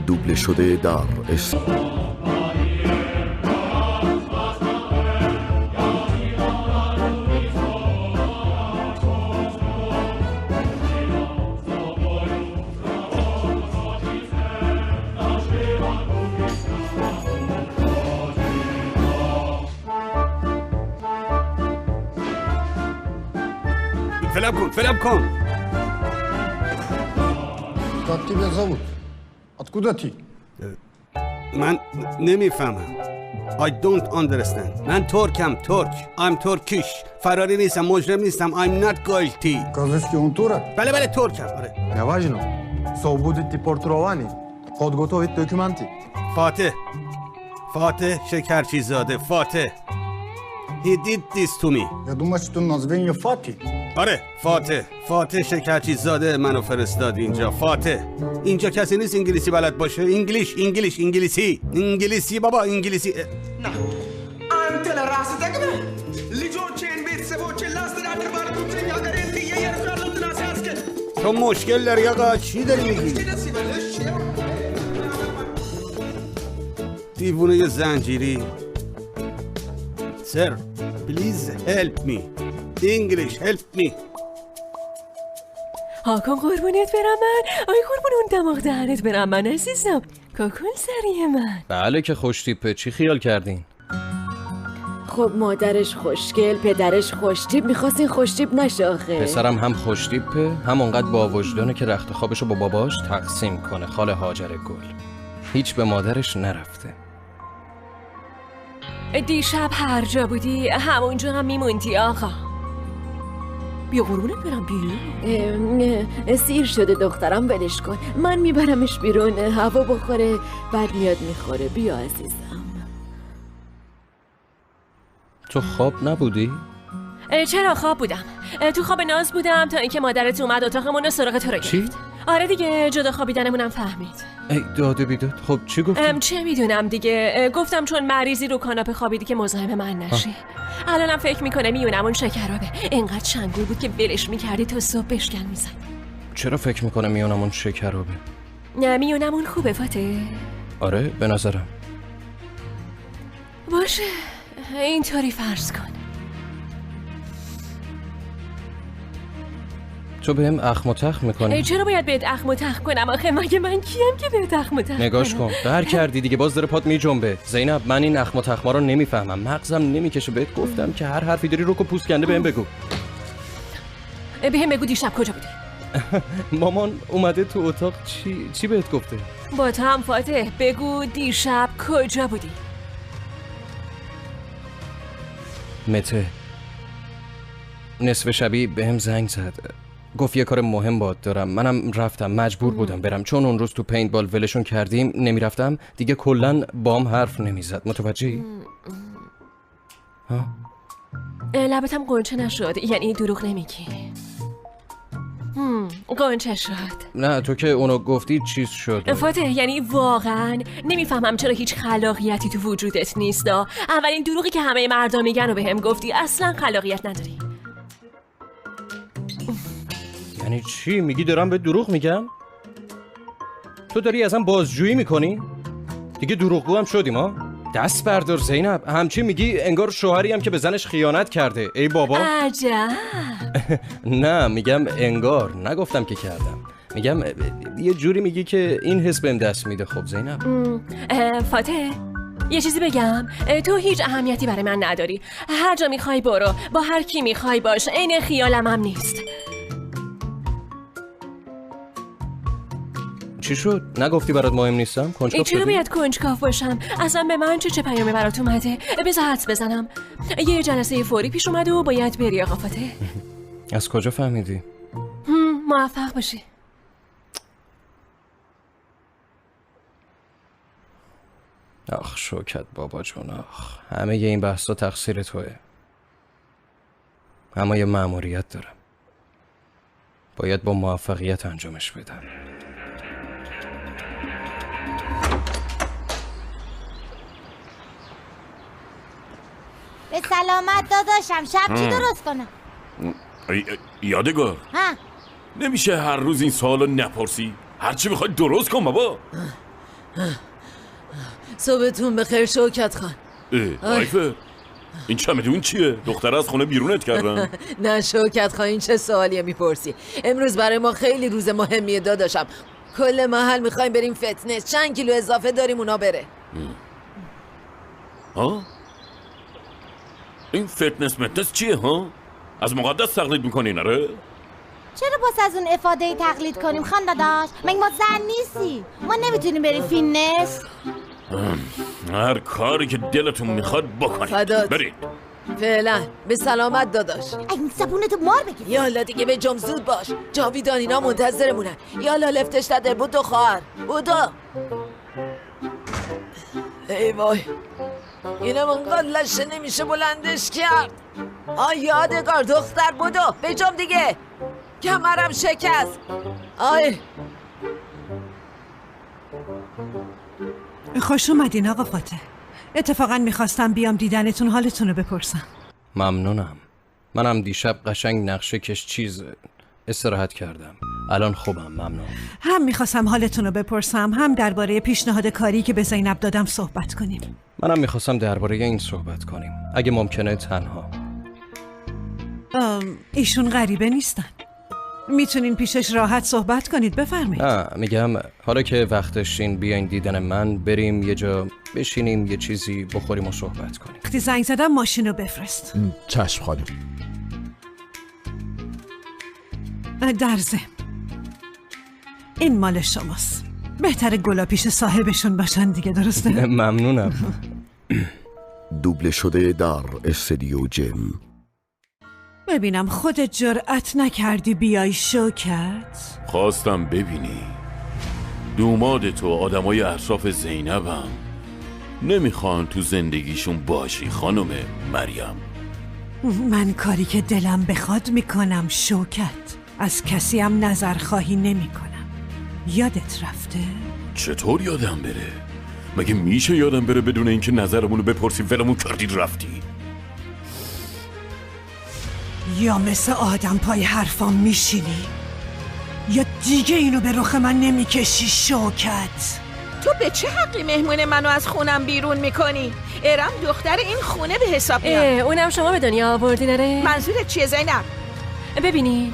دوبله شده در فلم کن Как тебя зовут? Откуда ты? من نمیفهمم. I don't understand. من ترکم. I'm Turkish. فراری نیستم، مجرم نیستم. I'm not guilty. Казахский он турок? بله ترکم. آره. Неважно. Со будете портированы. Подготовить документы. فاتح شکرچیزاده. فاتح. He did this to me. Я думаю, что название Фати. آره فاتح شکرچیزاده منو فرستاد اینجا. فاتح اینجا کسی نیست انگلیسی بلد باشه. انگلیسی بابا انگلیسی. Anche la razza da come? Ligio chain bit se voce last that bar tu tenia garanti یه فرد ناس اسکن. تو مشکل داری آقا؟ چی داری میگی؟ دیوونه زنجیری. Sir, please help me. English, help me. هاکن قربونت برم من. آی قربون اون دماغ دهنت برم من عزیزم. کاکل سریع من. بله که خوش تیپه. چی خیال کردین؟ خب مادرش خوشگل، پدرش خوشتیپ، میخواستین خوشتیپ نشه آخه. پسرم هم خوش تیپه، هم اونقدر با وجدانه که رخت خوابشو با باباش تقسیم کنه. خاله هاجر گل. هیچ به مادرش نرفته. دیشب هر جا بودی همونجا هم میموندی آقا. بیا قربونت برم بیرون. سیر شده دخترم، ولش کن. من میبرمش بیرون هوا بخوره بعد میاد میخوره. بیا عزیزم. تو خواب نبودی؟ چرا خواب بودم. تو خواب ناز بودم تا اینکه مادرت اومد اتاقمون رو سراغ تو رو گرفت. چی؟ آره دیگه جدا خوابیدنمونم فهمید. ای داده بیداد. خب چی گفتی؟ چه میدونم دیگه. گفتم چون مریضی رو کاناپه خوابیدی که مزاحم من نشی. الانم فکر میکنه میونمون شکرابه. اینقدر چنگول بود که ولش میکردی تا صبح بشکن میزد. چرا فکر میکنه میونمون شکرابه؟ نه میونمون خوبه فاتح. آره به نظرم. باشه اینطوری فرض کن. تو بهم اخم و تخم میکنی؟ چرا باید بهت اخم و تخم کنم آخه؟ مگه من کیم که بهت اخم و تخم نگاش کن قهر کردی دیگه. باز داره پات میجنبه. زینب من این اخم و تخما رو نمیفهمم. مغزم نمیکشه. بهت گفتم که هر حرفی داری رک و پوست کنده بهم بگو. بهم بگو دیشب کجا بودی؟ مامان اومده تو اتاق. چی بهت گفته؟ با تو هم فاتح بگو دیشب کجا بودی؟ مته نصف شبی بهم زنگ زد. گفت یه کار مهم باد دارم. منم رفتم. مجبور بودم برم چون اون روز تو پینتبال ولشون کردیم. نمیرفتم دیگه کلن بام حرف نمیزد. متوجهی؟ لبتم قنچه نشد. یعنی دروغ نمیگی؟ قنچه شد. نه تو که اونو گفتی چیز شد. فاتح یعنی واقعا نمیفهمم چرا هیچ خلاقیتی تو وجودت نیست. اولین دروغی که همه مردا میگن و بهم گفتی. اصلا خلاقیت نداری. یعنی چی میگی؟ دارم به دروغ میگم؟ تو داری ازم بازجویی میکنی؟ دیگه دروغگو هم شدیم ها؟ دست بردار زینب. همچی میگی انگار شوهری هم که به زنش خیانت کرده. ای بابا. عجب. نه میگم انگار. نگفتم که کردم. میگم یه جوری میگی که این حس بهم دست میده. خب زینب فاتح یه چیزی بگم. تو هیچ اهمیتی برای من نداری. هر جا میخوای برو، با هر کی میخوای باش. عین خیالم هم نیست. چی شد؟ نگفتی برات مهم نیستم؟ کنجکاو چرا باید کنجکاو باشم؟ اصلا به من چه پیامی برات اومده؟ بذار حدس بزنم. یه جلسه فوری پیش اومده و باید بری آقا فاتح. از کجا فهمیدی؟ موفق باشی. آخ شوکت بابا جون آخ. همه این بحثا تقصیر توه. اما یه مأموریت دارم. باید با موفقیت انجامش بدم. به سلامت داداشم. شب چی درست کنم؟ یادگار ها؟ نمیشه هر روز این سوالو نپرسی؟ هرچی میخوای درست کن بابا. صبحتون بخیر شوکت خان. وایفه این چمدون چیه؟ دختر از خونه بیرونت کردن؟ نه شوکت خان، این چه سوالیه میپرسی؟ امروز برای ما خیلی روز مهمیه داداشم. کل محل میخوایم بریم فتنس، چند کیلو اضافه داریم اونا بره. ها؟ این فتنس چیه ها؟ از مقدس تقلید میکنی نره؟ چرا باز از اون افاده تقلید کنیم خان داداش؟ مگه ما زن نیستی؟ ما نمیتونیم بریم فیتنس؟ هر کاری که دلتون میخواد بکنید. فدات. برید. فعلا به سلامت داداش. این زبونتو مار بگیر. یالا دیگه به جم زود باش، جاویدان اینا منتظرمونن. یالا لفتش داده بودو خواهر بودو. ای وای اینم انقدر لشه نمیشه بلندش کرد. یادگار دختر بودو به جم دیگه، کمرم شکست. خوش اومدین آقا فاتح. اتفاقا میخواستم بیام دیدنتون، حالتون رو بپرسم. ممنونم. منم دیشب قشنگ نقشه کش چیز استراحت کردم. الان خوبم، ممنون. هم میخواستم حالتون رو بپرسم، هم درباره پیشنهاد کاری که به زینب دادم صحبت کنیم. منم میخواستم درباره این صحبت کنیم، اگه ممکنه تنها. ایشون غریبه نیستن، میتونین پیشش راحت صحبت کنید، بفرمایید. نه میگم حالا که وقتشین بیاین دیدن من، بریم یه جا بشینیم یه چیزی بخوریم و صحبت کنیم. وقتی زنگ زدم ماشین رو بفرست. چشم خانم. در ضمن این مال شماست، بهتره گلا پیش صاحبشون باشن دیگه، درسته؟ ممنونم. دوبله شده در استودیو جم. ببینم خودت جرأت نکردی بیای شوکت؟ خواستم ببینی دوماد تو آدمای اطراف زینبم نمیخوان تو زندگیشون باشی خانم مریم. من کاری که دلم بخواد میکنم شوکت، از کسی هم نظر خواهی نمی کنم. یادت رفته؟ چطور یادم بره؟ مگه میشه یادم بره بدون اینکه نظرمونو بپرسی ولمون کردید رفتی؟ یا مثل آدم پای حرفام میشینی یا دیگه اینو به رخ من نمیکشی شوکت. تو به چه حقی مهمون منو از خونم بیرون میکنی؟ ارم دختر این خونه به حساب میاد. اونم شما به دنیا آوردی نره؟ منظورت چیه زینب؟ ببینی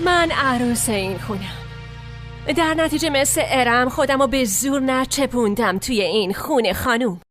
من عروس این خونم، در نتیجه مثل ارم خودمو به زور نچپوندم توی این خونه خانوم.